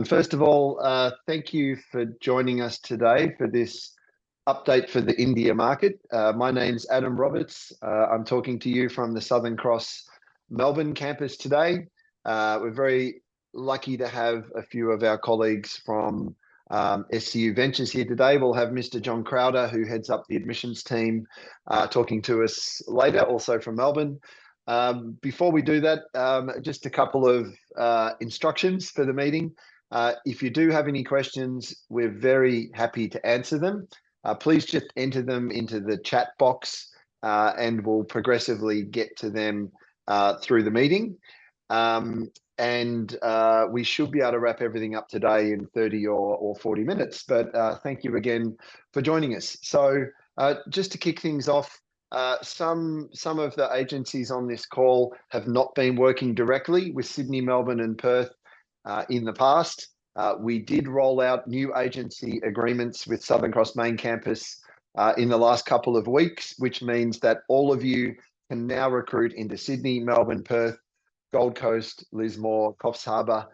First of all, thank you for joining us today for this update for the India market. My name's Adam Roberts. I'm talking to you from the Southern Cross Melbourne campus today. We're very lucky to have a few of our colleagues from SCU Ventures here today. We'll have Mr. John Crowder, who heads up the admissions team, talking to us later, also from Melbourne. Before we do that, just a couple of instructions for the meeting. If you do have any questions, we're very happy to answer them. Please just enter them into the chat box and we'll progressively get to them through the meeting. We should be able to wrap everything up today in 30 or 40 minutes. But thank you again for joining us. So just to kick things off, some of the agencies on this call have not been working directly with Sydney, Melbourne and Perth in the past. We did roll out new agency agreements with Southern Cross Main Campus in the last couple of weeks, which means that all of you can now recruit into Sydney, Melbourne, Perth, Gold Coast, Lismore, Coffs Harbour,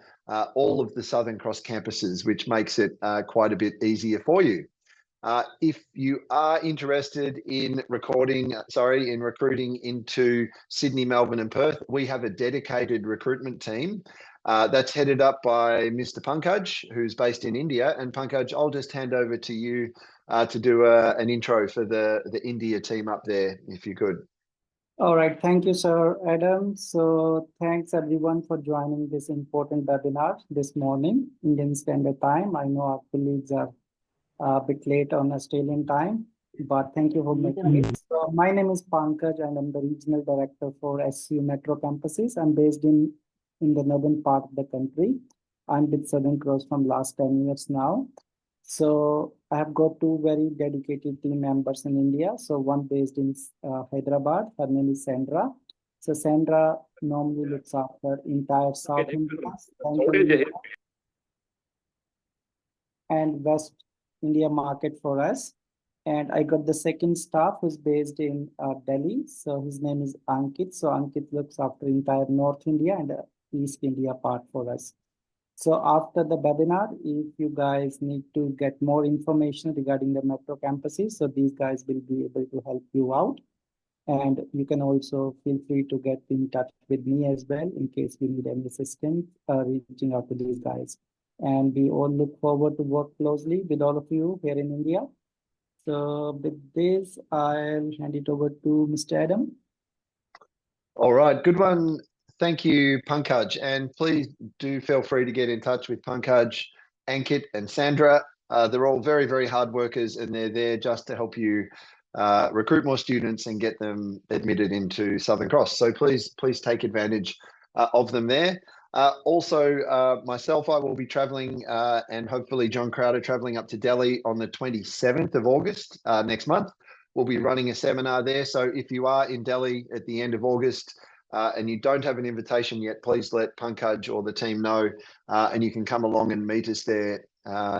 all of the Southern Cross campuses, which makes it quite a bit easier for you. If you are interested in recruiting into Sydney, Melbourne and Perth, we have a dedicated recruitment team that's headed up by Mr. Pankaj, who's based in India. And Pankaj, I'll just hand over to you to do an intro for the India team up there, if you could. All right, thank you, Sir Adam. So thanks everyone for joining this important webinar this morning, Indian Standard Time. I know our colleagues are a bit late on Australian time, but thank you for making it. So my name is Pankaj and I'm the Regional Director for SCU Metro Campuses. I'm based in the northern part of the country. I'm with Southern Cross from last 10 years now. So I have got two very dedicated team members in India. So one based in Hyderabad, her name is Sandra. So Sandra normally looks after entire South India and West India market for us. And I got the second staff who's based in Delhi. So his name is Ankit. So Ankit looks after entire North India and East India part for us. So after the webinar, if you guys need to get more information regarding the metro campuses, so these guys will be able to help you out. And you can also feel free to get in touch with me as well in case you need any assistance reaching out to these guys. And we all look forward to work closely with all of you here in India. So with this, I'll hand it over to Mr. Adam. All right, good one. Thank you, Pankaj. And please do feel free to get in touch with Pankaj, Ankit and Sandra. They're all very, very hard workers and they're there just to help you recruit more students and get them admitted into Southern Cross. So please take advantage of them there. Also, myself, I will be traveling and hopefully John Crowder traveling up to Delhi on the 27th of August next month. We'll be running a seminar there. So if you are in Delhi at the end of August, and you don't have an invitation yet, please let Pankaj or the team know and you can come along and meet us there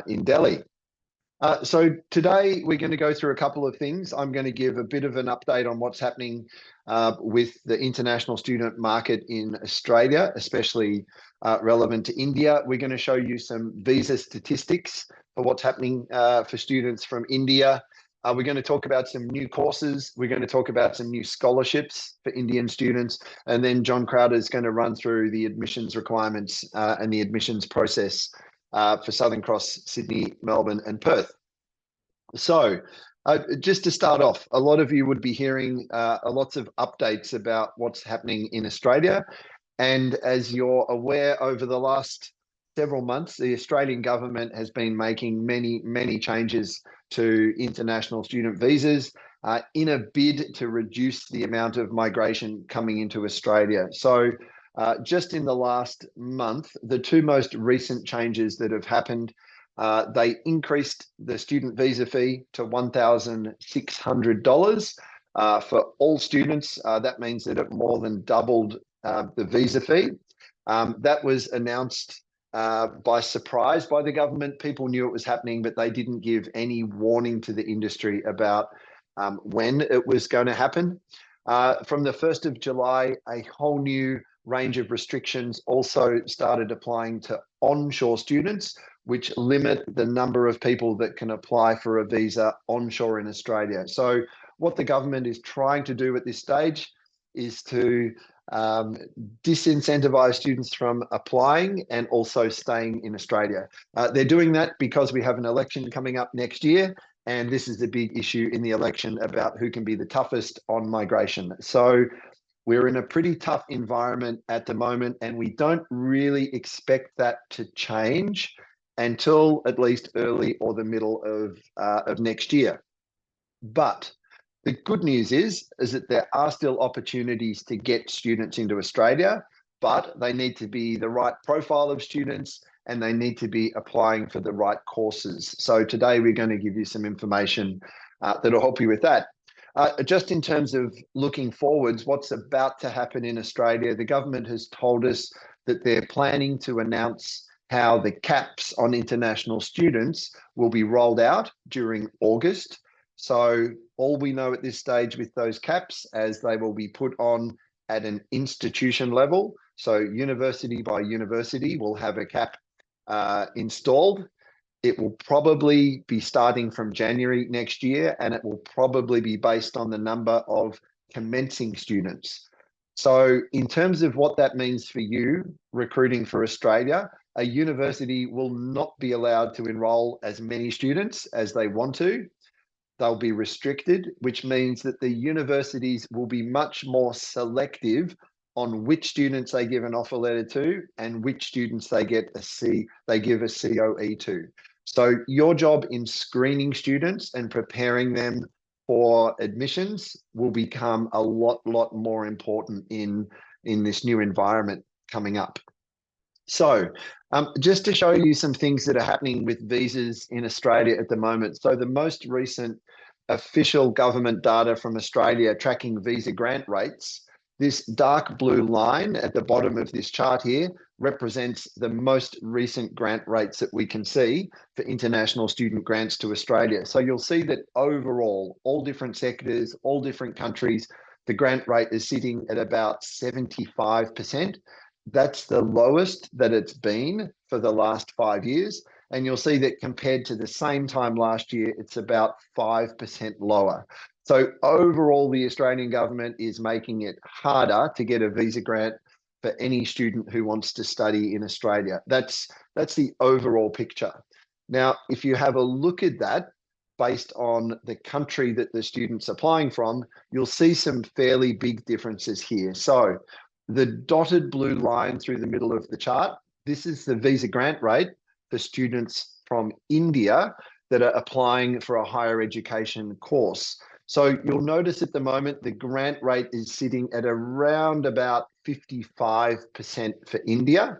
in Delhi. So today we're going to go through a couple of things. I'm going to give a bit of an update on what's happening with the international student market in Australia, especially relevant to India. We're going to show you some visa statistics for what's happening for students from India. We're going to talk about some new courses. We're going to talk about some new scholarships for Indian students. And then John Crowder is going to run through the admissions requirements and the admissions process for Southern Cross, Sydney, Melbourne and Perth. So just to start off, a lot of you would be hearing lots of updates about what's happening in Australia. And as you're aware, over the last several months, the Australian government has been making many changes to international student visas in a bid to reduce the amount of migration coming into Australia. So just in the last month, the two most recent changes that have happened, they increased the student visa fee to $1,600 for all students. That means that it more than doubled the visa fee. That was announced by surprise by the government. People knew it was happening, but they didn't give any warning to the industry about when it was going to happen. From the 1st of July, a whole new range of restrictions also started applying to onshore students, which limit the number of people that can apply for a visa onshore in Australia. So what the government is trying to do at this stage is to disincentivize students from applying and also staying in Australia. They're doing that because we have an election coming up next year, and this is the big issue in the election about who can be the toughest on migration. So we're in a pretty tough environment at the moment, and we don't really expect that to change until at least early or the middle of next year. But the good news is that there are still opportunities to get students into Australia, but they need to be the right profile of students and they need to be applying for the right courses. So today we're going to give you some information that'll help you with that. Just in terms of looking forwards, what's about to happen in Australia, the government has told us that they're planning to announce how the caps on international students will be rolled out during August. So all we know at this stage with those caps, as they will be put on at an institution level, so university by university will have a cap installed. It will probably be starting from January next year, and it will probably be based on the number of commencing students. So in terms of what that means for you recruiting for Australia, a university will not be allowed to enroll as many students as they want to. They'll be restricted, which means that the universities will be much more selective on which students they give an offer letter to and which students they give a COE to. So your job in screening students and preparing them for admissions will become a lot more important in this new environment coming up. So just to show you some things that are happening with visas in Australia at the moment. So the most recent official government data from Australia tracking visa grant rates, this dark blue line at the bottom of this chart here represents the most recent grant rates that we can see for international student grants to Australia. So you'll see that overall, all different sectors, all different countries, the grant rate is sitting at about 75%. That's the lowest that it's been for the last 5 years. And you'll see that compared to the same time last year, it's about 5% lower. So overall, the Australian government is making it harder to get a visa grant for any student who wants to study in Australia. That's the overall picture. Now, if you have a look at that based on the country that the student's applying from, you'll see some fairly big differences here. So the dotted blue line through the middle of the chart, this is the visa grant rate for students from India that are applying for a higher education course. So you'll notice at the moment, the grant rate is sitting at around about 55% for India.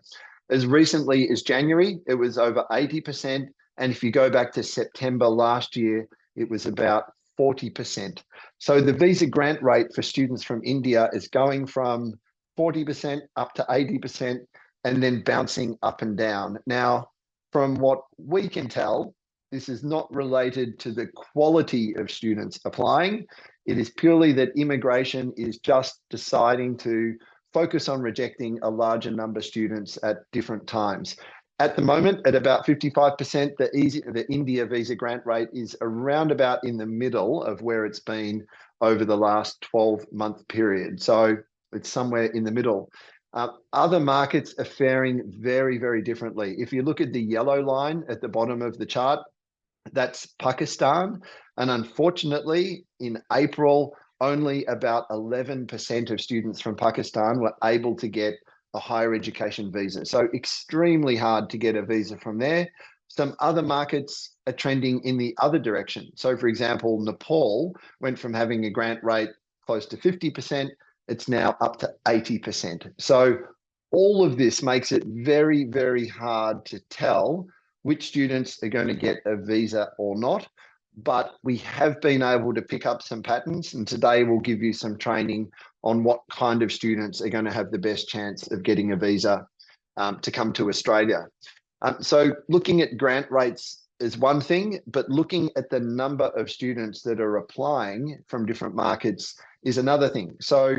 As recently as January, it was over 80%. And if you go back to September last year, it was about 40%. So the visa grant rate for students from India is going from 40% up to 80% and then bouncing up and down. Now, from what we can tell, this is not related to the quality of students applying. It is purely that immigration is just deciding to focus on rejecting a larger number of students at different times. At the moment, at about 55%, the India visa grant rate is around about in the middle of where it's been over the last 12-month period. So it's somewhere in the middle. Other markets are faring very differently. If you look at the yellow line at the bottom of the chart, that's Pakistan. And unfortunately, in April, only about 11% of students from Pakistan were able to get a higher education visa. So extremely hard to get a visa from there. Some other markets are trending in the other direction. So for example, Nepal went from having a grant rate close to 50%, it's now up to 80%. So all of this makes it very hard to tell which students are going to get a visa or not. But we have been able to pick up some patterns, and today we'll give you some training on what kind of students are going to have the best chance of getting a visa to come to Australia. So looking at grant rates is one thing, but looking at the number of students that are applying from different markets is another thing. So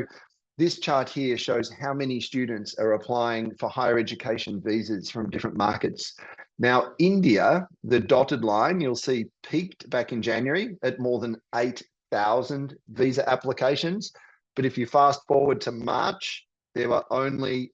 this chart here shows how many students are applying for higher education visas from different markets. Now, India, the dotted line, you'll see peaked back in January at more than 8,000 visa applications. But if you fast forward to March, there were only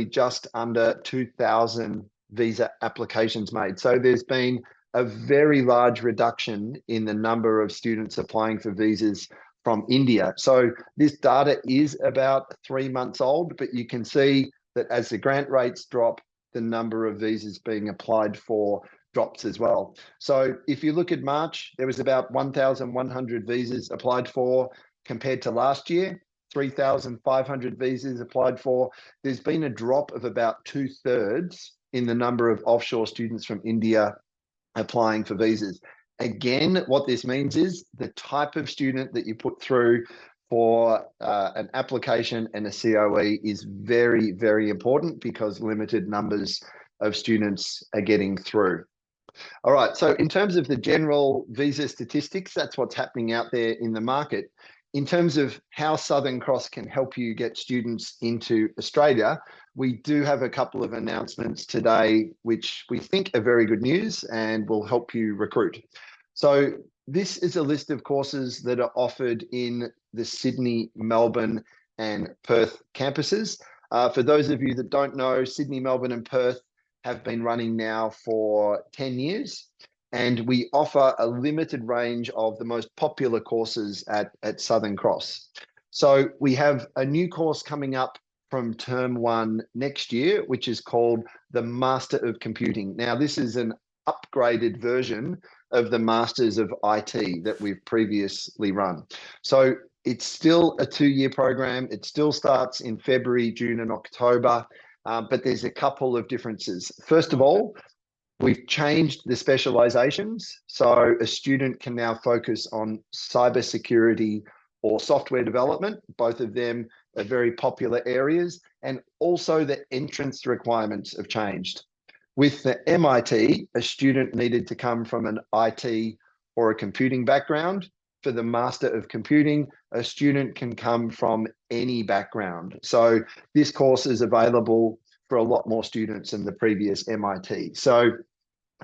just under 2,000 visa applications made. So there's been a very large reduction in the number of students applying for visas from India. So this data is about 3 months old, but you can see that as the grant rates drop, the number of visas being applied for drops as well. So if you look at March, there was about 1,100 visas applied for compared to last year, 3,500 visas applied for. There's been a drop of about 2/3 in the number of offshore students from India applying for visas. Again, what this means is the type of student that you put through for an application and a COE is very, very important because limited numbers of students are getting through. All right, so in terms of the general visa statistics, that's what's happening out there in the market. In terms of how Southern Cross can help you get students into Australia, we do have a couple of announcements today, which we think are very good news and will help you recruit. So this is a list of courses that are offered in the Sydney, Melbourne and Perth campuses. For those of you that don't know, Sydney, Melbourne and Perth have been running now for 10 years. And we offer a limited range of the most popular courses at Southern Cross. So we have a new course coming up from term 1 next year, which is called the Master of Computing. Now, this is an upgraded version of the Masters of IT that we've previously run. So it's still a 2-year program. It still starts in February, June and October, but there's a couple of differences. First of all, we've changed the specializations. So a student can now focus on cybersecurity or software development. Both of them are very popular areas. And also the entrance requirements have changed. With the MIT, a student needed to come from an IT or a computing background. For the Master of Computing, a student can come from any background. So this course is available for a lot more students than the previous MIT. So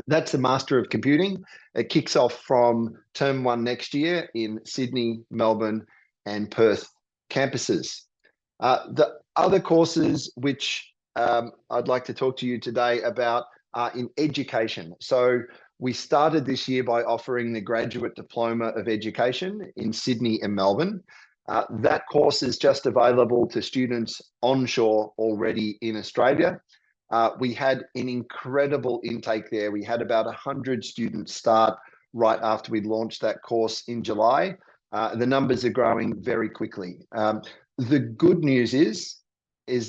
that's the Master of Computing. It kicks off from term 1 next year in Sydney, Melbourne and Perth campuses. The other courses which I'd like to talk to you today about are in education. So we started this year by offering the Graduate Diploma of Education in Sydney and Melbourne. That course is just available to students onshore already in Australia. We had an incredible intake there. We had about 100 students start right after we launched that course in July. The numbers are growing very quickly. The good news is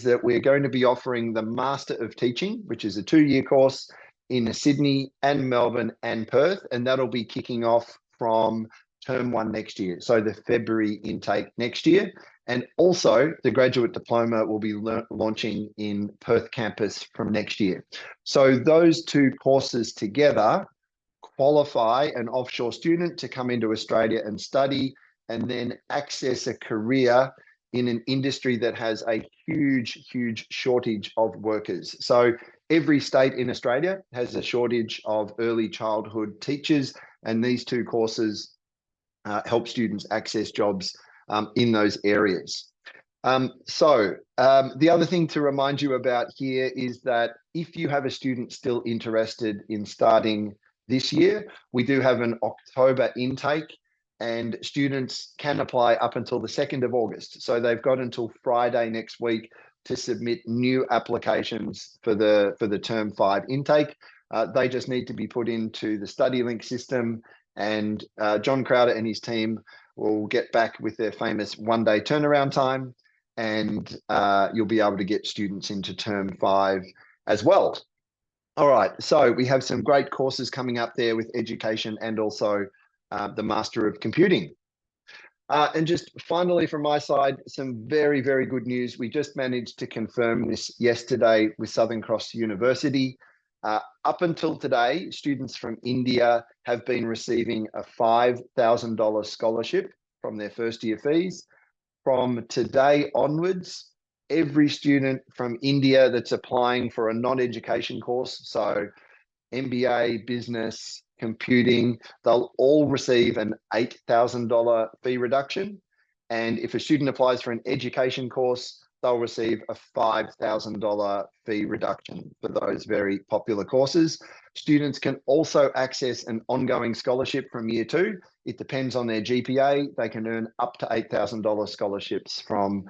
that we're going to be offering the Master of Teaching, which is a 2-year course in Sydney and Melbourne and Perth, and that'll be kicking off from term 1 next year, so the February intake next year. And also the Graduate Diploma will be launching in Perth campus from next year. So those 2 courses together qualify an offshore student to come into Australia and study and then access a career in an industry that has a huge, huge shortage of workers. So every state in Australia has a shortage of early childhood teachers, and these 2 courses help students access jobs in those areas. The other thing to remind you about here is that if you have a student still interested in starting this year, we do have an October intake, and students can apply up until the 2nd of August. So they've got until Friday next week to submit new applications for the term 5 intake. They just need to be put into the StudyLink system, and John Crowder and his team will get back with their famous 1-day turnaround time, and you'll be able to get students into term 5 as well. All right, so we have some great courses coming up there with education and also the Master of Computing. And just finally from my side, some very, very good news. We just managed to confirm this yesterday with Southern Cross University. Up until today, students from India have been receiving a $5,000 scholarship from their first year fees. from today onwards, every student from India that's applying for a non-education course, so MBA, business, computing, they'll all receive an $8,000 fee reduction. And if a student applies for an education course, they'll receive a $5,000 fee reduction for those very popular courses. Students can also access an ongoing scholarship from year 2. It depends on their GPA. They can earn up to $8,000 scholarships from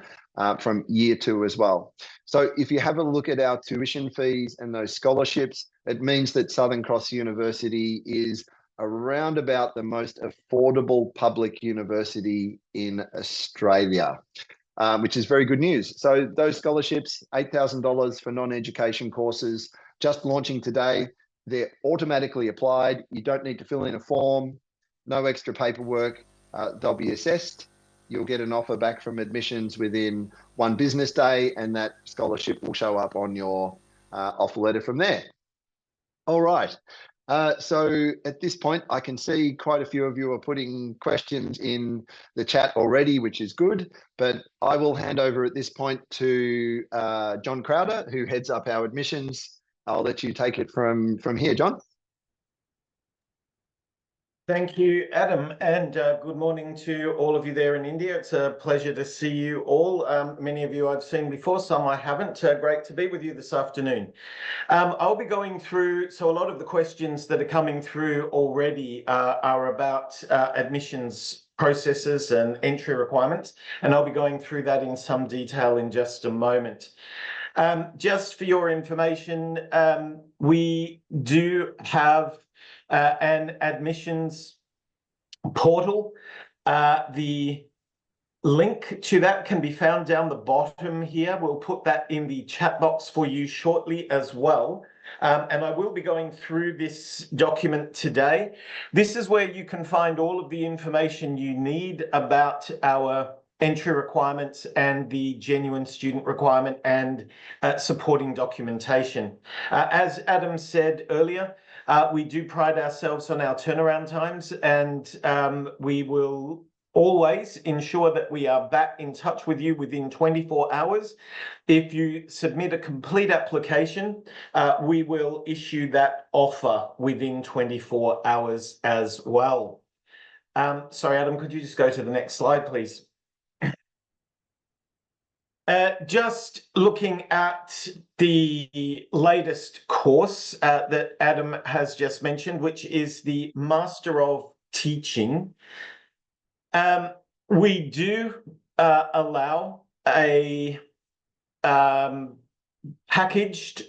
year 2 as well. So if you have a look at our tuition fees and those scholarships, it means that Southern Cross University is around about the most affordable public university in Australia, which is very good news. So those scholarships, $8,000 for non-education courses, just launching today. They're automatically applied. You don't need to fill in a form, no extra paperwork. They'll be assessed. You'll get an offer back from admissions within 1 business day, and that scholarship will show up on your offer letter from there. All right. So at this point, I can see quite a few of you are putting questions in the chat already, which is good. But I will hand over at this point to John Crowder, who heads up our admissions. I'll let you take it from here, John. Thank you, Adam, and good morning to all of you there in India. It's a pleasure to see you all. Many of you I've seen before, some I haven't. Great to be with you this afternoon. I'll be going through, so a lot of the questions that are coming through already are about admissions processes and entry requirements, and I'll be going through that in some detail in just a moment. Just for your information, we do have an admissions portal. The link to that can be found down the bottom here. We'll put that in the chat box for you shortly as well. And I will be going through this document today. This is where you can find all of the information you need about our entry requirements and the genuine student requirement and supporting documentation. As Adam said earlier, we do pride ourselves on our turnaround times, and we will always ensure that we are back in touch with you within 24 hours. If you submit a complete application, we will issue that offer within 24 hours as well. Sorry, Adam, could you just go to the next slide, please? Just looking at the latest course that Adam has just mentioned, which is the Master of Teaching. We do allow a packaged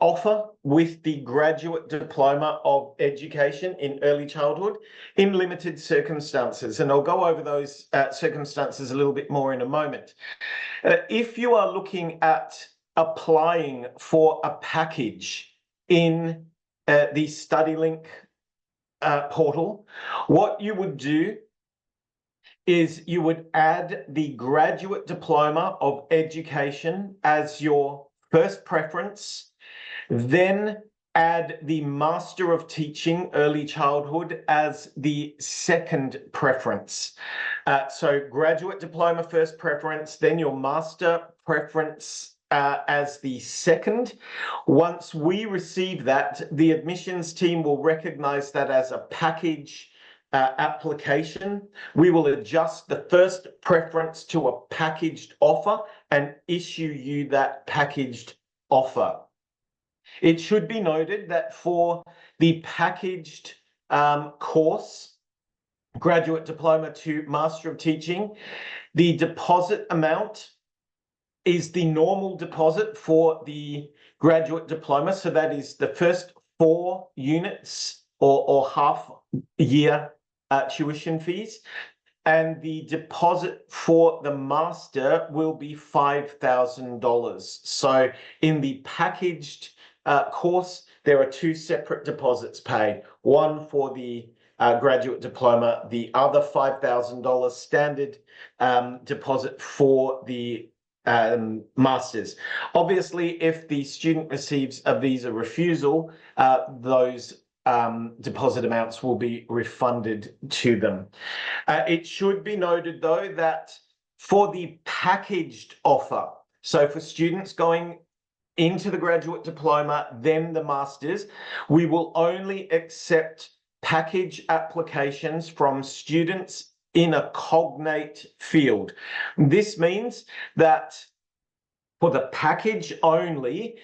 offer with the Graduate Diploma of Education in Early Childhood in limited circumstances. And I'll go over those circumstances a little bit more in a moment. If you are looking at applying for a package in the StudyLink portal, what you would do is you would add the Graduate Diploma of Education as your first preference, then add the Master of Teaching Early Childhood as the second preference. So Graduate Diploma first preference, then your Master preference as the second. Once we receive that, the admissions team will recognize that as a package application. We will adjust the first preference to a packaged offer and issue you that packaged offer. It should be noted that for the packaged course, Graduate Diploma to Master of Teaching, the deposit amount is the normal deposit for the Graduate Diploma. So that is the first 4 units or half year tuition fees. And the deposit for the Master will be $5,000. So in the packaged course, there are 2 separate deposits paid, one for the Graduate Diploma, the other $5,000 standard deposit for the Masters. Obviously, if the student receives a visa refusal, those deposit amounts will be refunded to them. It should be noted, though, that For the packaged offer, so for students going into the graduate diploma, then the master's, we will only accept package applications from students in a cognate field. This means that for the package only,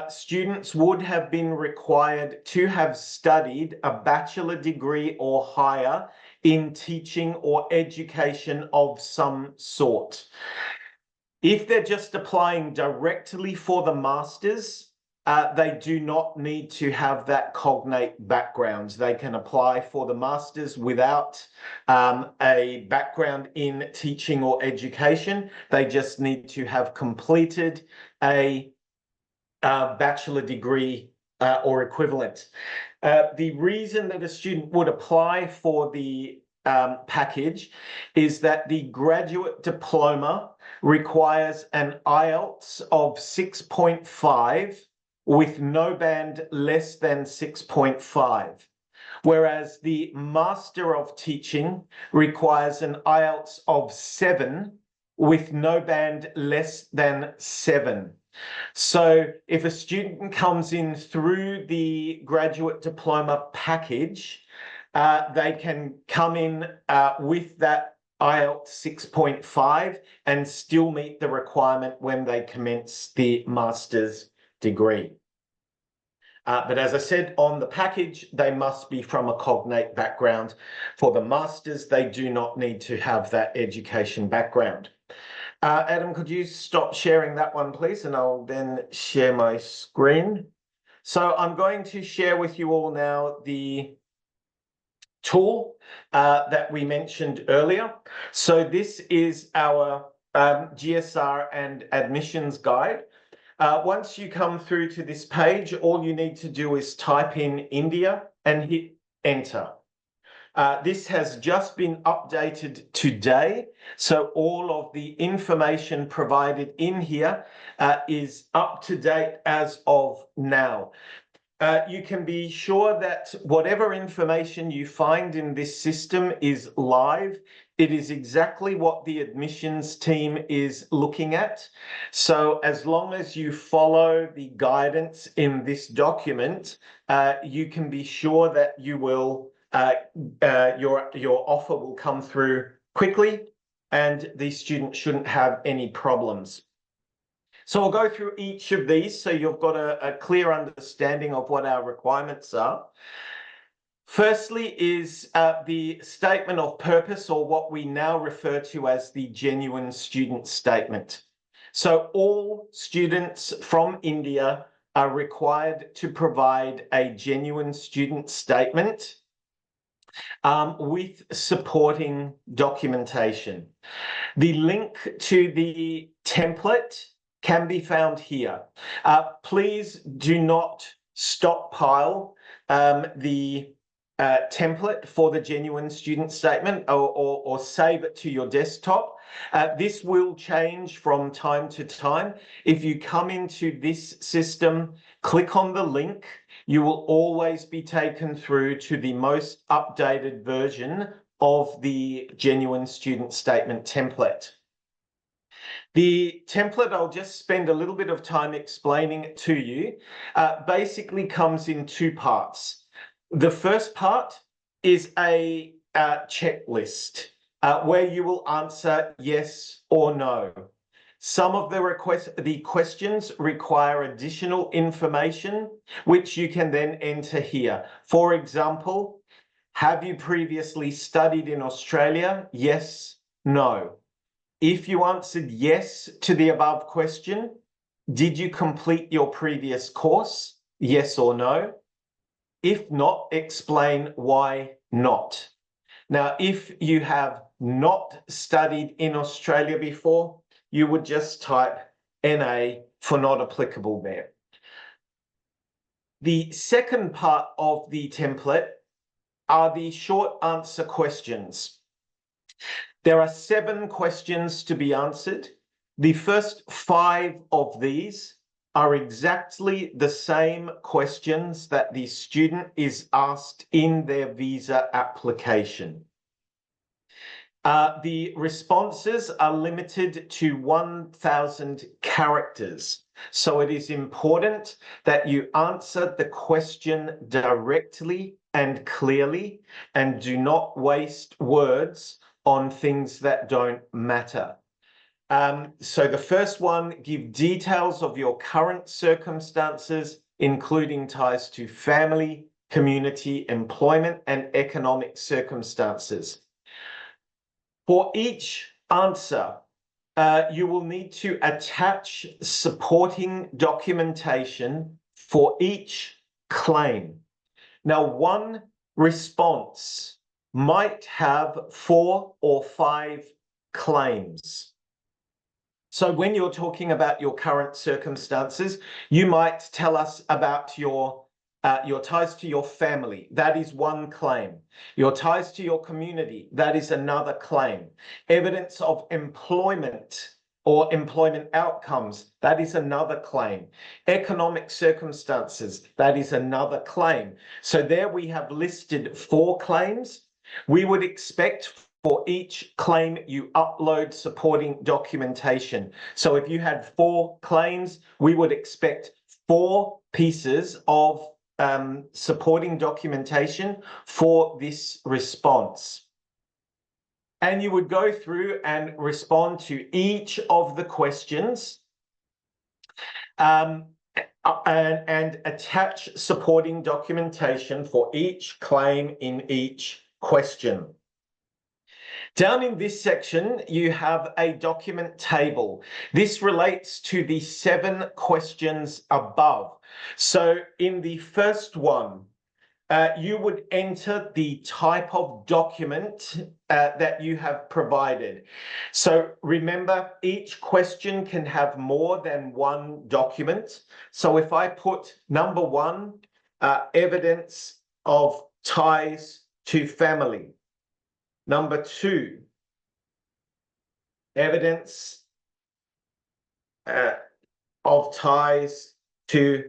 students would have been required to have studied a bachelor degree or higher in teaching or education of some sort. If they're just applying directly for the master's, they do not need to have that cognate background. They can apply for the master's without a background in teaching or education. They just need to have completed a bachelor degree or equivalent. The reason that a student would apply for the package is that the graduate diploma requires an IELTS of 6.5 with no band less than 6.5, whereas the Master of Teaching requires an IELTS of 7 with no band less than 7. So if a student comes in through the graduate diploma package, they can come in with that IELTS 6.5 and still meet the requirement when they commence the master's degree. But as I said, on the package, they must be from a cognate background. For the master's, they do not need to have that education background. Adam, could you stop sharing that one, please? And I'll then share my screen. So I'm going to share with you all now the tool that we mentioned earlier. So this is our GSR and admissions guide. Once you come through to this page, all you need to do is type in India and hit enter. This has just been updated today, so all of the information provided in here is up to date as of now. You can be sure that whatever information you find in this system is live. It is exactly what the admissions team is looking at. So as long as you follow the guidance in this document, you can be sure that you will your offer will come through quickly and the student shouldn't have any problems. So I'll go through each of these so you've got a clear understanding of what our requirements are. Firstly is the statement of purpose, or what we now refer to as the genuine student statement. So all students from India are required to provide a genuine student statement with supporting documentation. The link to the template can be found here. Please do not stockpile the template for the genuine student statement or save it to your desktop. This will change from time to time. If you come into this system, click on the link, you will always be taken through to the most updated version of the genuine student statement template. The template, I'll just spend a little bit of time explaining it to you, basically comes in two parts. The first part is a checklist where you will answer yes or no. Some of the questions require additional information, which you can then enter here. For example, have you previously studied in Australia? Yes, no. If you answered yes to the above question, did you complete your previous course? Yes or no? If not, explain why not. Now, if you have not studied in Australia before, you would just type NA for not applicable there. The second part of the template are the short answer questions. There are 7 questions to be answered. The first 5 of these are exactly the same questions that the student is asked in their visa application. The responses are limited to 1,000 characters. So it is important that you answer the question directly and clearly and do not waste words on things that don't matter. So the first one, give details of your current circumstances, including ties to family, community, employment, and economic circumstances. For each answer, you will need to attach supporting documentation for each claim. Now, one response might have 4 or 5 claims. So when you're talking about your current circumstances, you might tell us about your ties to your family. That is one claim. Your ties to your community. That is another claim. Evidence of employment or employment outcomes. That is another claim. Economic circumstances. That is another claim. So there we have listed 4 claims. We would expect for each claim you upload supporting documentation. So if you had 4 claims, we would expect 4 pieces of supporting documentation for this response. And you would go through and respond to each of the questions and attach supporting documentation for each claim in each question. Down in this section, you have a document table. This relates to the 7 questions above. So in the first one, you would enter the type of document that you have provided. So remember, each question can have more than one document. So if I put number 1, evidence of ties to family. Number 2, evidence of ties to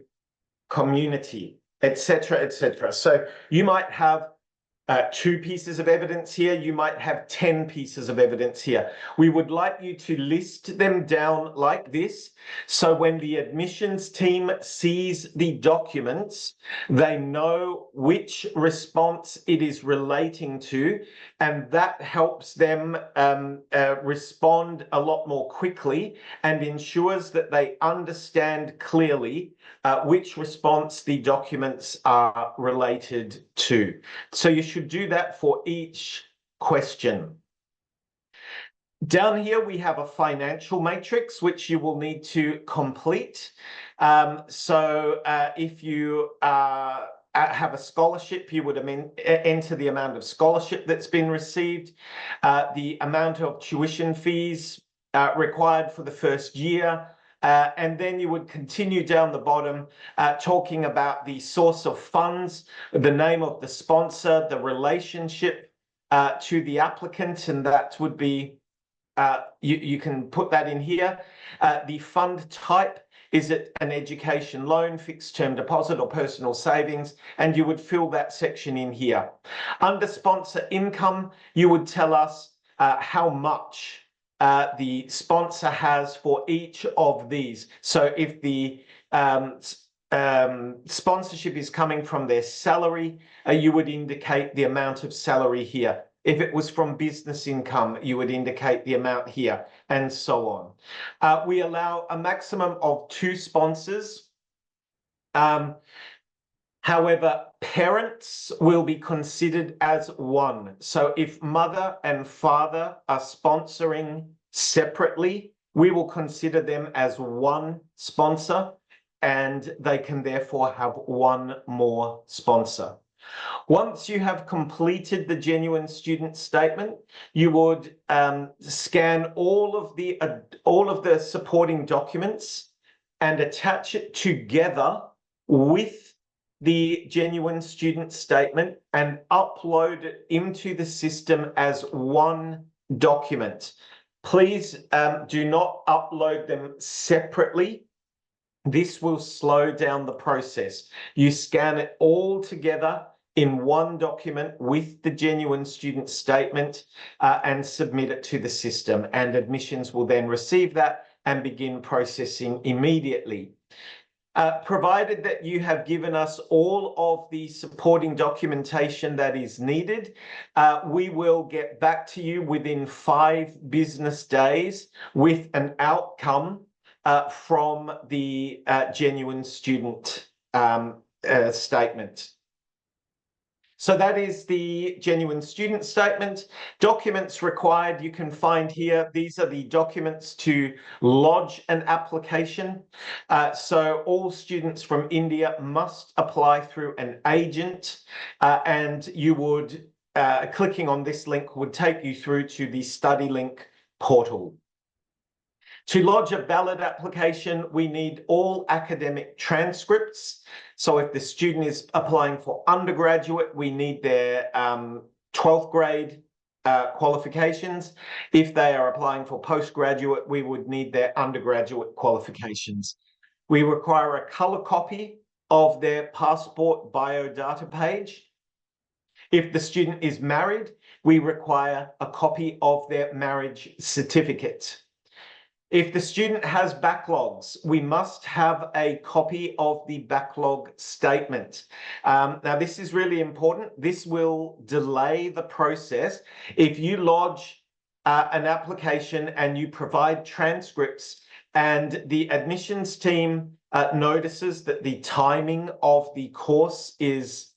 community, etc., etc. So you might have 2 pieces of evidence here. You might have 10 pieces of evidence here. We would like you to list them down like this. So when the admissions team sees the documents, they know which response it is relating to, and that helps them respond a lot more quickly and ensures that they understand clearly which response the documents are related to. So you should do that for each question. Down here, we have a financial matrix, which you will need to complete. If you have a scholarship, you would enter the amount of scholarship that's been received, the amount of tuition fees required for the first year, and then you would continue down the bottom, talking about the source of funds, the name of the sponsor, the relationship to the applicant, and that would be, you can put that in here. The fund type, is it an education loan, fixed term deposit, or personal savings? And you would fill that section in here. Under sponsor income, you would tell us how much the sponsor has for each of these. So if the sponsorship is coming from their salary, you would indicate the amount of salary here. If it was from business income, you would indicate the amount here, and so on. We allow a maximum of 2 sponsors. However, parents will be considered as 1. So if mother and father are sponsoring separately, we will consider them as 1 sponsor, and they can therefore have 1 more sponsor. Once you have completed the genuine student statement, you would scan all of the supporting documents and attach it together with the genuine student statement and upload it into the system as 1 document. Please do not upload them separately. This will slow down the process. You scan it all together in one document with the genuine student statement and submit it to the system. And admissions will then receive that and begin processing immediately. Provided that you have given us all of the supporting documentation that is needed, we will get back to you within 5 business days with an outcome from the genuine student statement. So that is the genuine student statement. Documents required, you can find here. These are the documents to lodge an application. So all students from India must apply through an agent, and you would, clicking on this link would take you through to the StudyLink portal. To lodge a valid application, we need all academic transcripts. So if the student is applying for undergraduate, we need their 12th grade qualifications. If they are applying for postgraduate, we would need their undergraduate qualifications. We require a color copy of their passport biodata page. If the student is married, we require a copy of their marriage certificate. If the student has backlogs, we must have a copy of the backlog statement. Now, this is really important. This will delay the process. If you lodge an application and you provide transcripts and the admissions team notices that the timing of the course is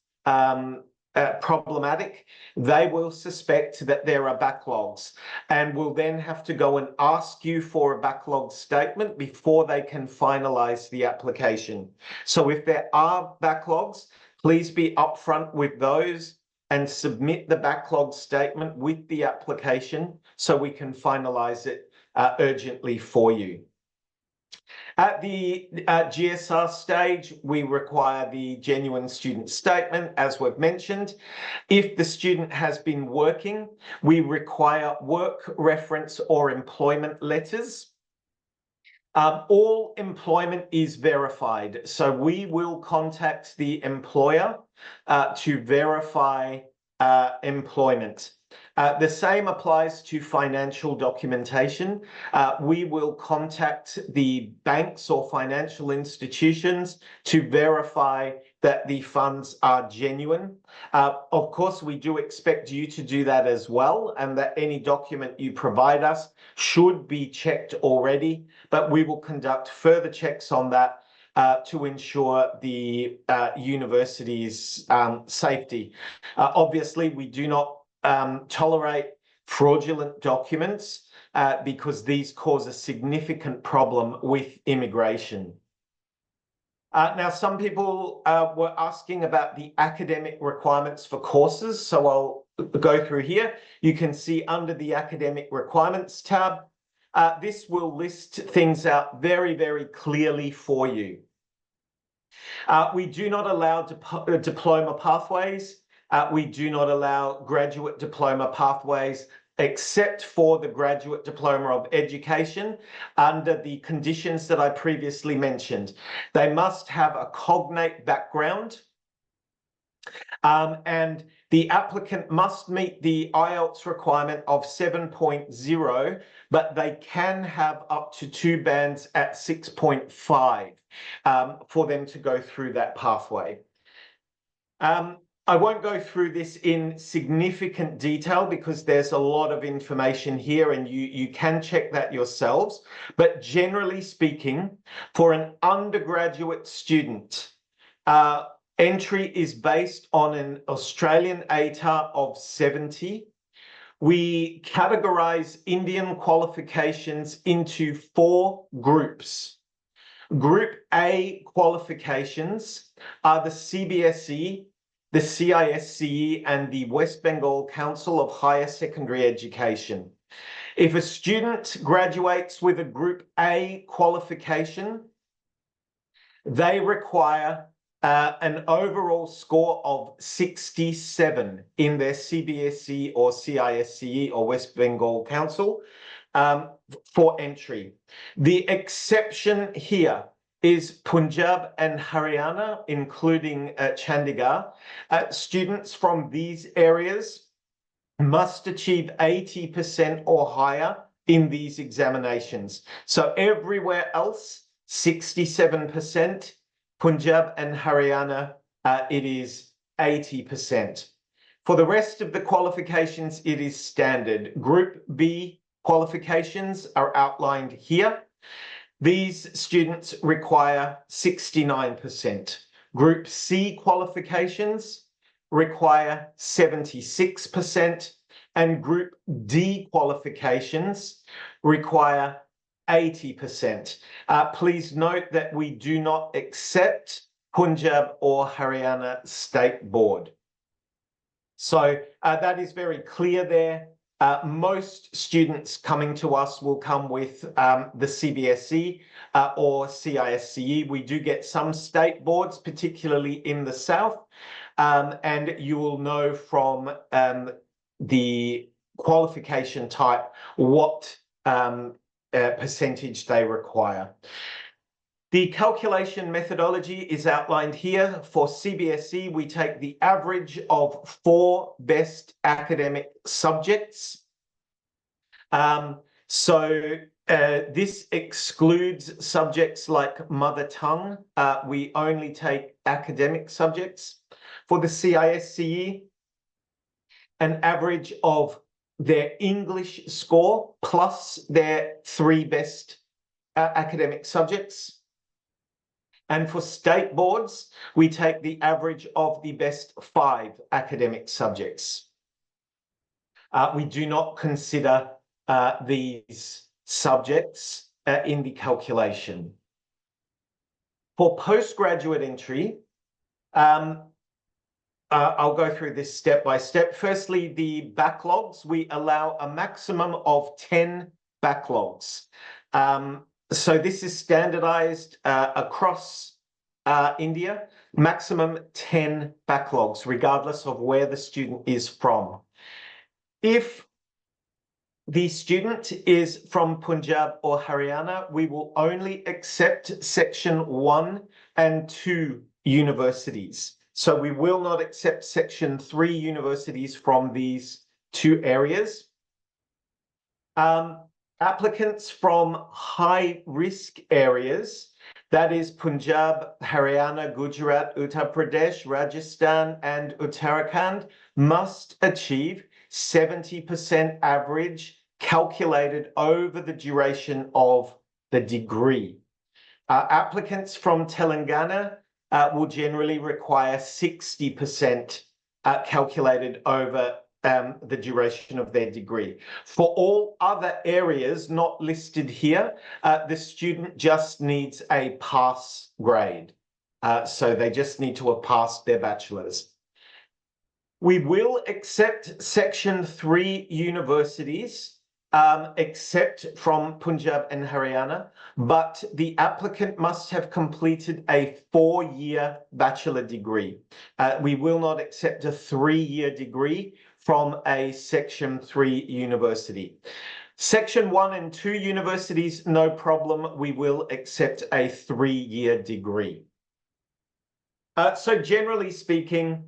problematic, they will suspect that there are backlogs and will then have to go and ask you for a backlog statement before they can finalize the application. So if there are backlogs, please be upfront with those and submit the backlog statement with the application so we can finalize it urgently for you. At the GSR stage, we require the genuine student statement, as we've mentioned. If the student has been working, we require work reference or employment letters. All employment is verified, so we will contact the employer to verify employment. The same applies to financial documentation. We will contact the banks or financial institutions to verify that the funds are genuine. Of course, we do expect you to do that as well, and that any document you provide us should be checked already, but we will conduct further checks on that to ensure the university's safety. Obviously, we do not tolerate fraudulent documents because these cause a significant problem with immigration. Now, some people were asking about the academic requirements for courses, so I'll go through here. You can see under the academic requirements tab, this will list things out very, very clearly for you. We do not allow diploma pathways. We do not allow graduate diploma pathways except for the Graduate Diploma of Education under the conditions that I previously mentioned. They must have a cognate background, and the applicant must meet the IELTS requirement of 7.0, but they can have up to 2 bands at 6.5 for them to go through that pathway. I won't go through this in significant detail because there's a lot of information here and you can check that yourselves. But generally speaking, for an undergraduate student, entry is based on an Australian ATAR of 70. We categorize Indian qualifications into 4 groups. Group A qualifications are the CBSE, the CISCE, and the West Bengal Council of Higher Secondary Education. If a student graduates with a Group A qualification, they require an overall score of 67 in their CBSE or CISCE or West Bengal Council for entry. The exception here is Punjab and Haryana, including Chandigarh. Students from these areas must achieve 80% or higher in these examinations. So everywhere else, 67%. Punjab and Haryana, it is 80%. For the rest of the qualifications, it is standard. Group B qualifications are outlined here. These students require 69%. Group C qualifications require 76%, and Group D qualifications require 80%. Please note that we do not accept Punjab or Haryana State Board. So that is very clear there. Most students coming to us will come with the CBSE or CISCE. We do get some state boards, particularly in the south, and you will know from the qualification type what percentage they require. The calculation methodology is outlined here. For CBSE, we take the average of 4 best academic subjects. This excludes subjects like mother tongue. We only take academic subjects. For the CISCE, an average of their English score plus their 3 best academic subjects. And for state boards, we take the average of the best 5 academic subjects. We do not consider these subjects in the calculation. For postgraduate entry, I'll go through this step by step. Firstly, the backlogs. We allow a maximum of 10 backlogs. So this is standardized across India, maximum 10 backlogs, regardless of where the student is from. If the student is from Punjab or Haryana, we will only accept Section 1 and 2 universities. So we will not accept Section 3 universities from these 2 areas. Applicants from high-risk areas, that is Punjab, Haryana, Gujarat, Uttar Pradesh, Rajasthan, and Uttarakhand, must achieve 70% average calculated over the duration of the degree. Applicants from Telangana will generally require 60% calculated over the duration of their degree. For all other areas not listed here, the student just needs a pass grade. So they just need to have passed their bachelor's. We will accept Section 3 universities, except from Punjab and Haryana, but the applicant must have completed a 4-year bachelor degree. We will not accept a 3-year degree from a Section 3 university. Section 1 and 2 universities, no problem. We will accept a 3-year degree. So generally speaking,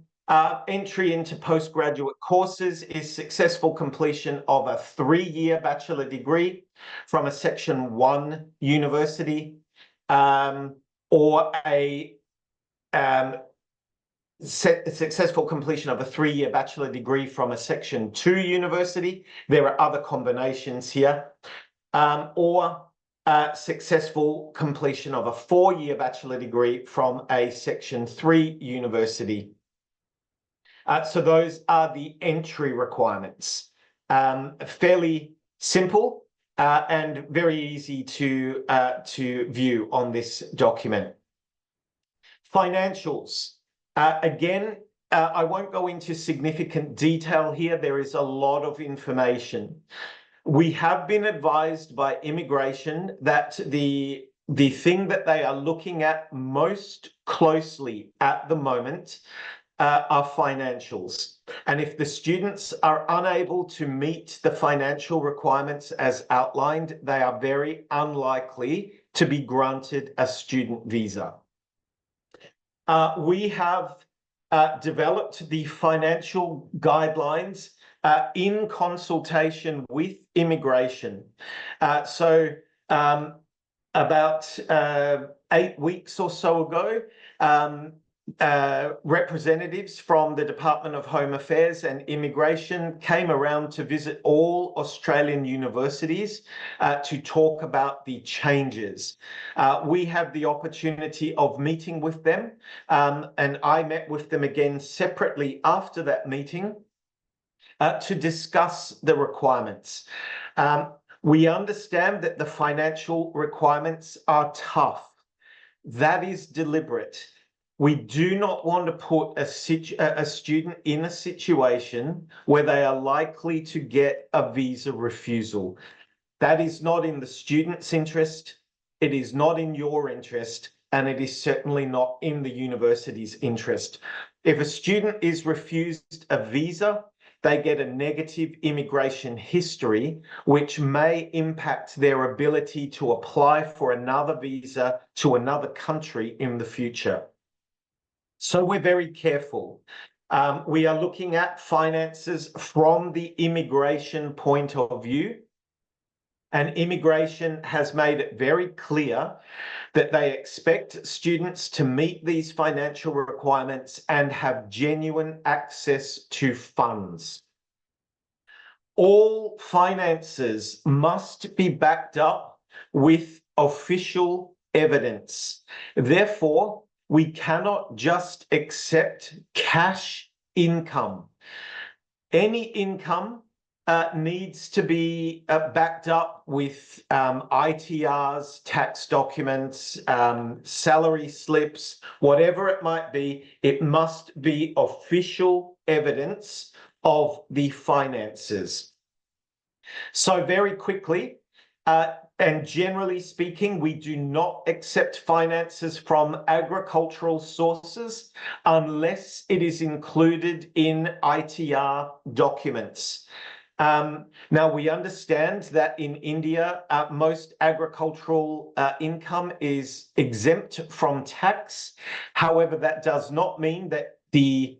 entry into postgraduate courses is successful completion of a 3-year bachelor degree from a Section 1 university, or a successful completion of a 3-year bachelor degree from a Section 2 university. There are other combinations here, or successful completion of a 4-year bachelor degree from a Section 3 university. So those are the entry requirements. Fairly simple and very easy to view on this document. Financials. Again, I won't go into significant detail here. There is a lot of information. We have been advised by immigration that the thing that they are looking at most closely at the moment are financials. And if the students are unable to meet the financial requirements as outlined, they are very unlikely to be granted a student visa. We have developed the financial guidelines in consultation with immigration. About 8 weeks or so ago, representatives from the Department of Home Affairs and Immigration came around to visit all Australian universities to talk about the changes. We have the opportunity of meeting with them, and I met with them again separately after that meeting to discuss the requirements. We understand that the financial requirements are tough. That is deliberate. We do not want to put a student in a situation where they are likely to get a visa refusal. That is not in the student's interest, it is not in your interest, and it is certainly not in the university's interest. If a student is refused a visa, they get a negative immigration history, which may impact their ability to apply for another visa to another country in the future. So we're very careful. We are looking at finances from the immigration point of view, and immigration has made it very clear that they expect students to meet these financial requirements and have genuine access to funds. All finances must be backed up with official evidence. Therefore, we cannot just accept cash income. Any income needs to be backed up with ITRs, tax documents, salary slips, whatever it might be. It must be official evidence of the finances. So very quickly, and generally speaking, we do not accept finances from agricultural sources unless it is included in ITR documents. Now, we understand that in India, most agricultural income is exempt from tax. However, that does not mean that the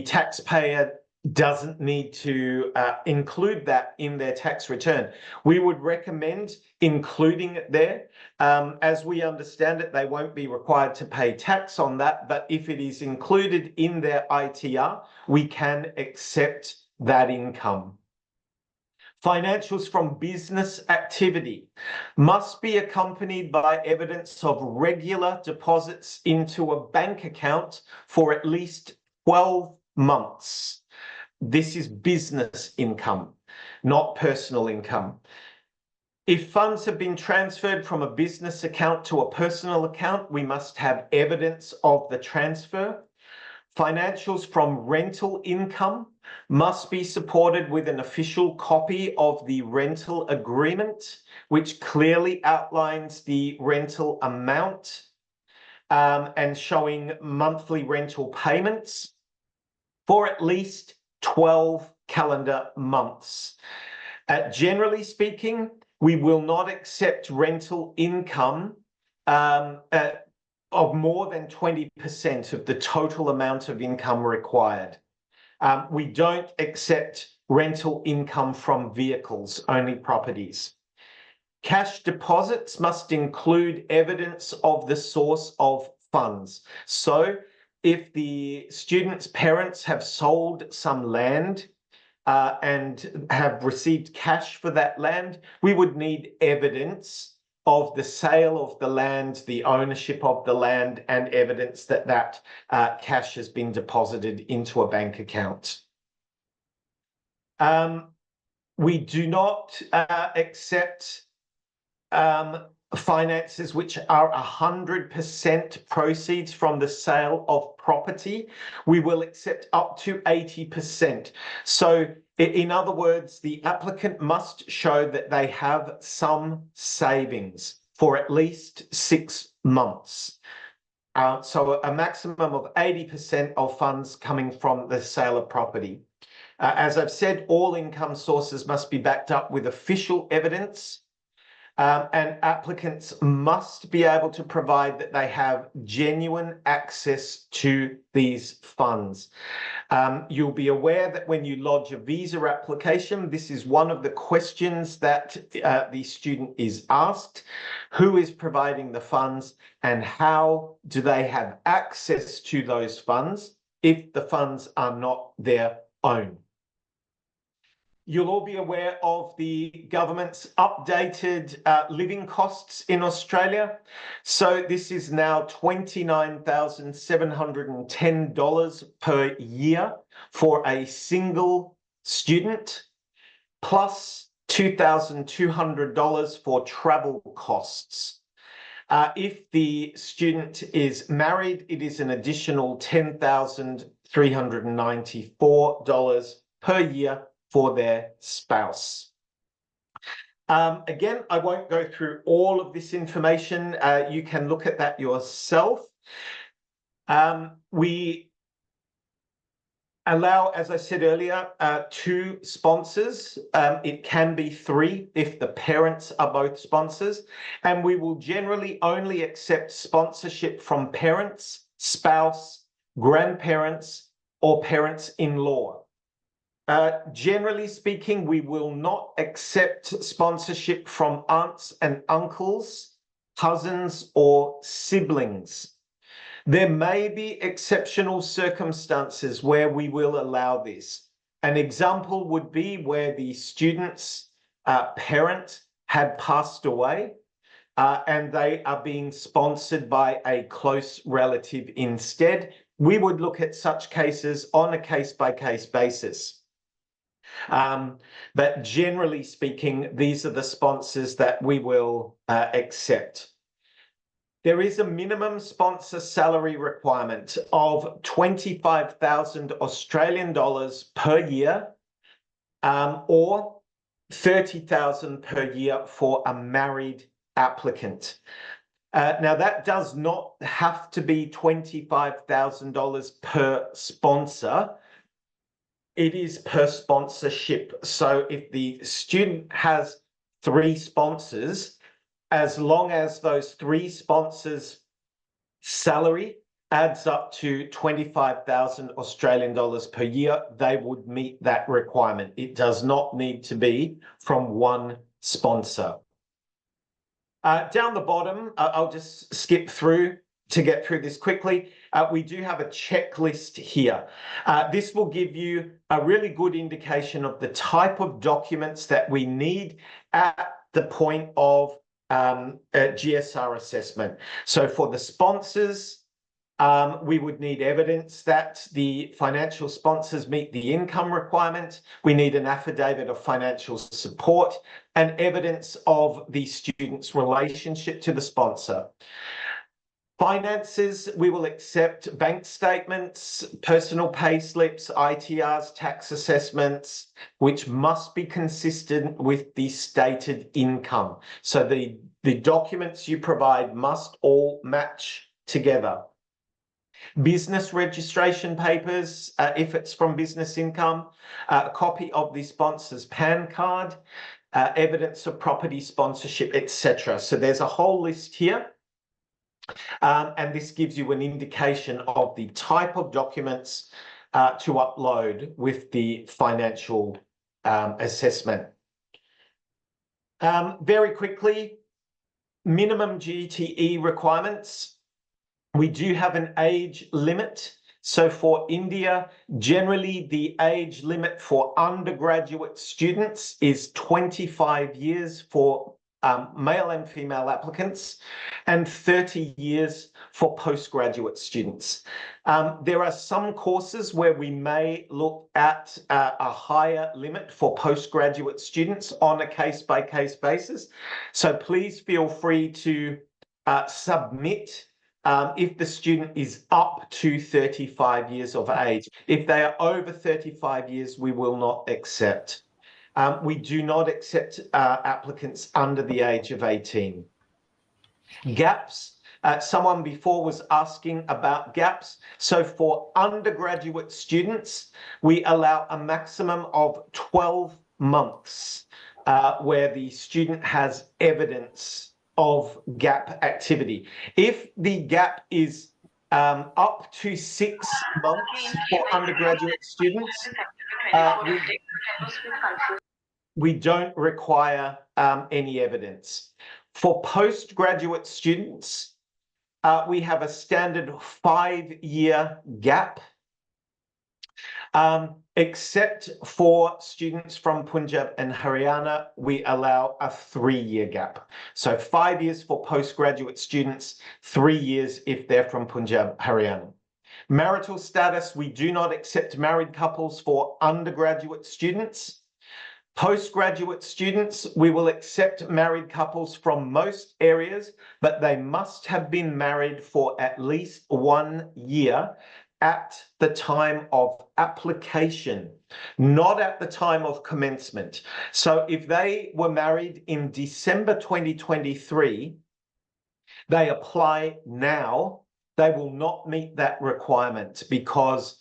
taxpayer doesn't need to include that in their tax return. We would recommend including it there. As we understand it, they won't be required to pay tax on that, but if it is included in their ITR, we can accept that income. Financials from business activity must be accompanied by evidence of regular deposits into a bank account for at least 12 months. This is business income, not personal income. If funds have been transferred from a business account to a personal account, we must have evidence of the transfer. Financials from rental income must be supported with an official copy of the rental agreement, which clearly outlines the rental amount and showing monthly rental payments for at least 12 calendar months. Generally speaking, we will not accept rental income of more than 20% of the total amount of income required. We don't accept rental income from vehicles, only properties. Cash deposits must include evidence of the source of funds. So if the student's parents have sold some land and have received cash for that land, we would need evidence of the sale of the land, the ownership of the land, and evidence that that cash has been deposited into a bank account. We do not accept finances which are 100% proceeds from the sale of property. We will accept up to 80%. So in other words, the applicant must show that they have some savings for at least 6 months. So a maximum of 80% of funds coming from the sale of property. As I've said, all income sources must be backed up with official evidence. and applicants must be able to provide that they have genuine access to these funds. You'll be aware that when you lodge a visa application, this is one of the questions that the student is asked: who is providing the funds and how do they have access to those funds if the funds are not their own? You'll all be aware of the government's updated living costs in Australia. So this is now $29,710 per year for a single student, plus $2,200 for travel costs. If the student is married, it is an additional $10,394 per year for their spouse. Again, I won't go through all of this information. You can look at that yourself. We allow, as I said earlier, 2 sponsors. It can be 3 if the parents are both sponsors. And we will generally only accept sponsorship from parents, spouse, grandparents, or parents-in-law. Generally speaking, we will not accept sponsorship from aunts and uncles, cousins, or siblings. There may be exceptional circumstances where we will allow this. An example would be where the student's parent had passed away and they are being sponsored by a close relative instead. We would look at such cases on a case-by-case basis. But generally speaking, these are the sponsors that we will accept. There is a minimum sponsor salary requirement of 25,000 Australian dollars per year, or 30,000 per year for a married applicant. Now, that does not have to be $25,000 per sponsor. It is per sponsorship. So if the student has 3 sponsors, as long as those 3 sponsors' salary adds up to 25,000 Australian dollars per year, they would meet that requirement. It does not need to be from one sponsor. Down the bottom, I'll just skip through to get through this quickly. We do have a checklist here. This will give you a really good indication of the type of documents that we need at the point of GSR assessment. So for the sponsors, we would need evidence that the financial sponsors meet the income requirement. We need an affidavit of financial support and evidence of the student's relationship to the sponsor. Finances, we will accept bank statements, personal pay slips, ITRs, tax assessments, which must be consistent with the stated income. So the documents you provide must all match together. Business registration papers, if it's from business income, a copy of the sponsor's PAN card, evidence of property sponsorship, etc. So there's a whole list here. And this gives you an indication of the type of documents to upload with the financial assessment. Very quickly, minimum GTE requirements. We do have an age limit. So for India, generally the age limit for undergraduate students is 25 years for male and female applicants, and 30 years for postgraduate students. There are some courses where we may look at a higher limit for postgraduate students on a case-by-case basis. So please feel free to submit if the student is up to 35 years of age. If they are over 35 years, we will not accept. We do not accept applicants under the age of 18. Gaps. Someone before was asking about gaps. So for undergraduate students, we allow a maximum of 12 months where the student has evidence of gap activity. If the gap is up to 6 months for undergraduate students, we don't require any evidence. For postgraduate students, we have a standard 5-year gap, except for students from Punjab and Haryana, we allow a 3-year gap. So 5 years for postgraduate students, 3 years if they're from Punjab, Haryana. Marital status, we do not accept married couples for undergraduate students. Postgraduate students, we will accept married couples from most areas, but they must have been married for at least 1 year at the time of application, not at the time of commencement. So if they were married in December 2023, they apply now, they will not meet that requirement because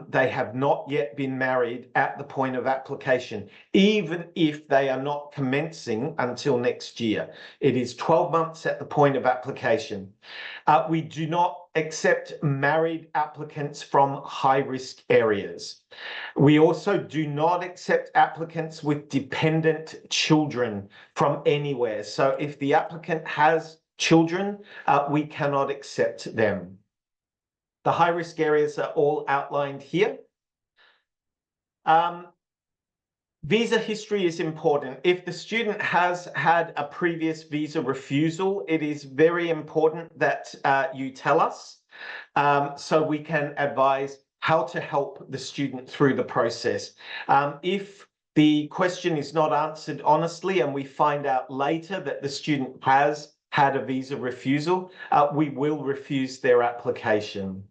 they have not yet been married at the point of application, even if they are not commencing until next year. It is 12 months at the point of application. We do not accept married applicants from high-risk areas. We also do not accept applicants with dependent children from anywhere. So if the applicant has children, we cannot accept them. The high-risk areas are all outlined here. Visa history is important. If the student has had a previous visa refusal, it is very important that you tell us so we can advise how to help the student through the process. If the question is not answered honestly and we find out later that the student has had a visa refusal, we will refuse their application.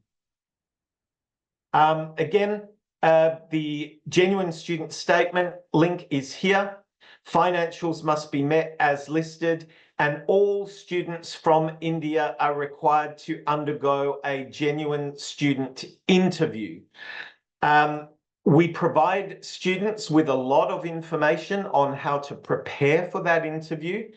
Again, the genuine student statement link is here. Financials must be met as listed, and all students from India are required to undergo a genuine student interview. We provide students with a lot of information on how to prepare for that interview.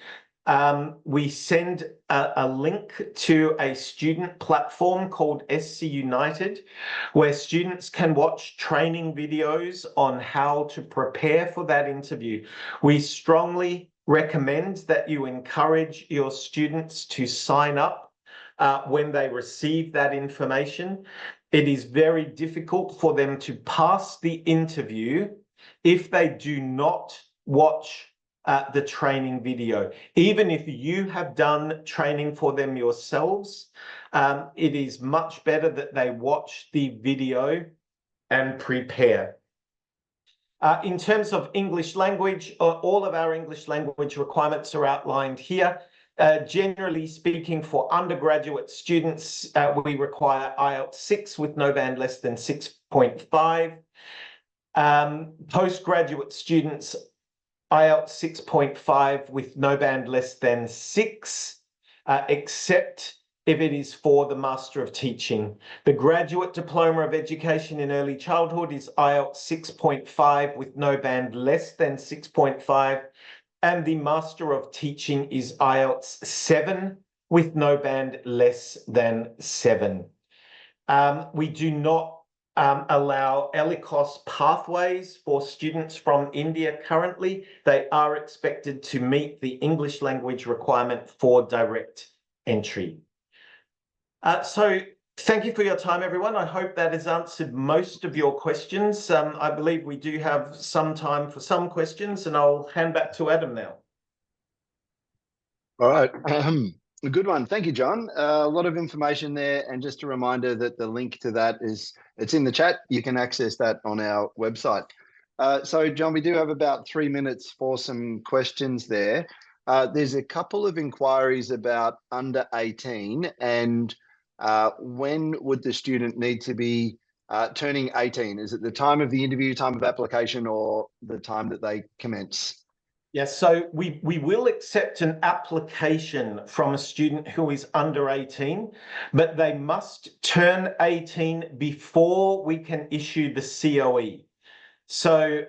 We send a link to a student platform called SC United, where students can watch training videos on how to prepare for that interview. We strongly recommend that you encourage your students to sign up when they receive that information. It is very difficult for them to pass the interview if they do not watch the training video. Even if you have done training for them yourselves, it is much better that they watch the video and prepare. In terms of English language, all of our English language requirements are outlined here. Generally speaking, for undergraduate students, we require IELTS 6 with no band less than 6.5. Postgraduate students, IELTS 6.5 with no band less than 6, except if it is for the Master of Teaching. The Graduate Diploma of Education in Early Childhood is IELTS 6.5 with no band less than 6.5, and the Master of Teaching is IELTS 7 with no band less than 7. We do not allow ELICOS pathways for students from India currently. They are expected to meet the English language requirement for direct entry. So thank you for your time, everyone. I hope that has answered most of your questions. I believe we do have some time for some questions, and I'll hand back to Adam now. All right. A good one. Thank you, John. A lot of information there. And just a reminder that the link to that it's in the chat. You can access that on our website. So, John, we do have about 3 minutes for some questions there. There's a couple of inquiries about under 18 and when would the student need to be turning 18? Is it the time of the interview, time of application, or the time that they commence? Yes, so we will accept an application from a student who is under 18, but they must turn 18 before we can issue the COE. So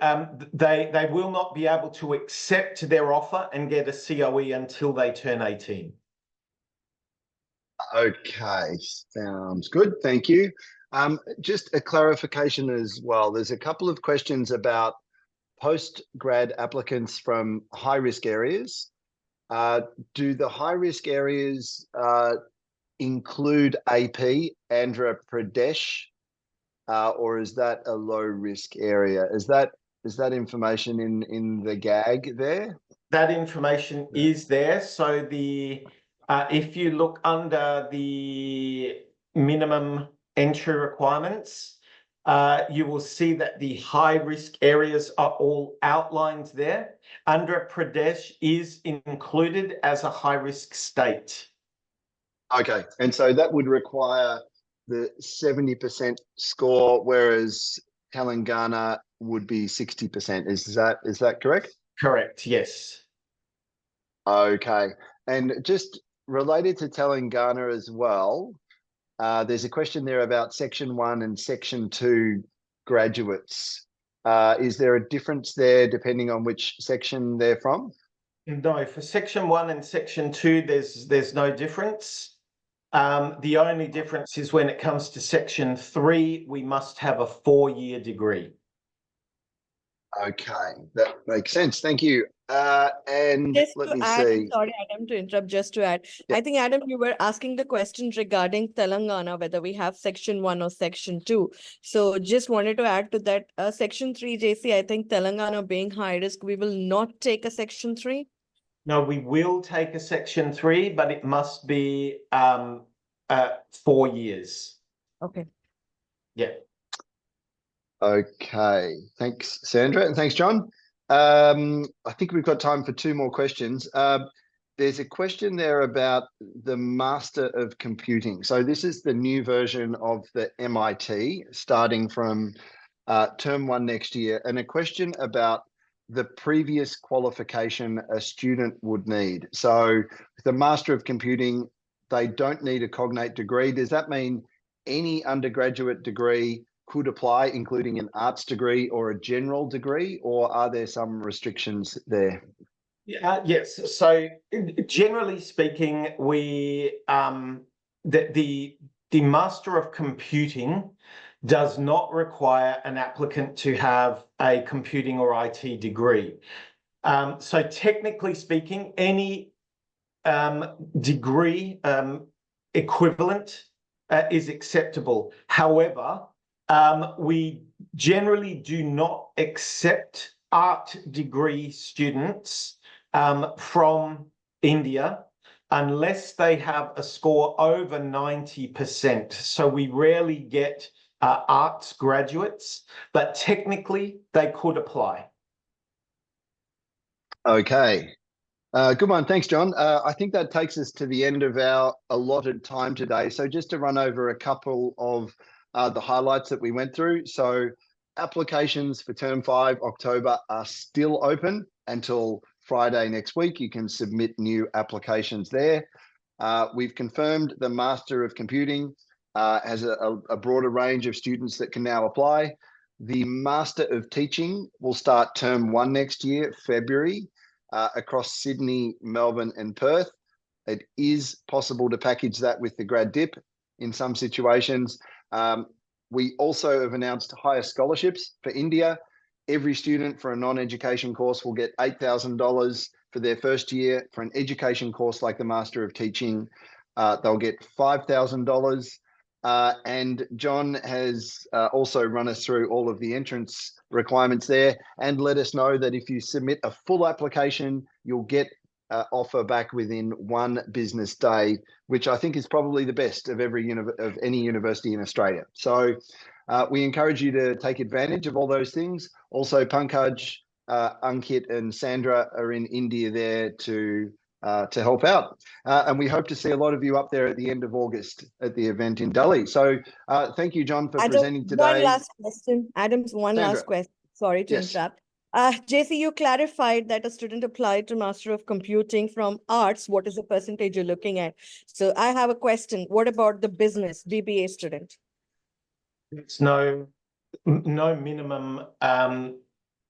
they will not be able to accept their offer and get a COE until they turn 18. Okay, sounds good. Thank you. Just a clarification as well. There's a couple of questions about post-grad applicants from high-risk areas. Do the high-risk areas include AP, Andhra Pradesh, or is that a low-risk area? Is that information in the GAG there? That information is there. So if you look under the minimum entry requirements, you will see that the high-risk areas are all outlined there. Andhra Pradesh is included as a high-risk state. Okay, and so that would require the 70% score, whereas Telangana would be 60%. Is that correct? Correct, yes. Okay, and just related to Telangana as well, there's a question there about Section 1 and Section 2 graduates. Is there a difference there depending on which section they're from? No, for Section 1 and Section 2, there's no difference. The only difference is when it comes to Section 3, we must have a 4-year degree. Okay, that makes sense. Thank you. And Just let to me add, see. sorry, Adam, to interrupt, just to add. Yeah. I think, Adam, you were asking the question regarding Telangana, whether we have Section 1 or Section 2. So just wanted to add to that, Section 3, JC, I think Telangana being high risk, we will not take a Section 3. No, we will take a Section 3, but it must be 4 years. Okay. Yeah. Okay, thanks, Sandra, and thanks, John. I think we've got time for 2 more questions. There's a question there about the Master of Computing. So this is the new version of the MIT starting from term 1 next year, and a question about the previous qualification a student would need. So the Master of Computing, they don't need a cognate degree. Does that mean any undergraduate degree could apply, including an arts degree or a general degree, or are there some restrictions there? Yes. So generally speaking, we the Master of Computing does not require an applicant to have a computing or IT degree. So technically speaking, any degree equivalent is acceptable. However, we generally do not accept art degree students from India unless they have a score over 90%. So we rarely get arts graduates, but technically they could apply. Okay. Good one. Thanks, John. I think that takes us to the end of our allotted time today. So just to run over a couple of the highlights that we went through. So applications for term 5 October are still open until Friday next week. You can submit new applications there. We've confirmed the Master of Computing has a broader range of students that can now apply. The Master of Teaching will start term 1 next year, February, across Sydney, Melbourne and Perth. It is possible to package that with the grad dip in some situations. We also have announced higher scholarships for India. Every student for a non-education course will get $8,000 for their first year. For an education course like the Master of Teaching, they'll get $5,000. And John has also run us through all of the entrance requirements there and let us know that if you submit a full application, you'll get offer back within 1 business day, which I think is probably the best of any university in Australia. So we encourage you to take advantage of all those things. Also, Pankaj, Ankit and Sandra are in India there to help out. And we hope to see a lot of you up there at the end of August at the event in Delhi. So thank you, John, for presenting today. One last question. Adam's one Sandra. last question. Sorry to Yes. interrupt. JC, you clarified that a student applied to Master of Computing from arts. What is the percentage you're looking at? So I have a question. What about the business BBA student? no minimum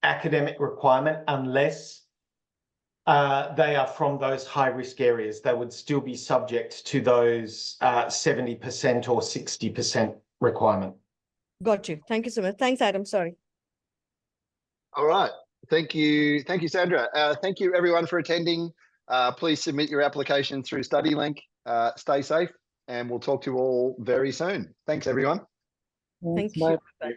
academic requirement unless they are from those high-risk areas. They would still be subject to those 70% or 60% requirement. Got you. Thank you so much. Thanks, Adam. Sorry. All right. Thank you. Thank you, Sandra. Thank you, everyone, for attending. Please submit your application through StudyLink. Stay safe, and we'll talk to you all very soon. Thanks, everyone. Thanks, Thank you. bye. Bye.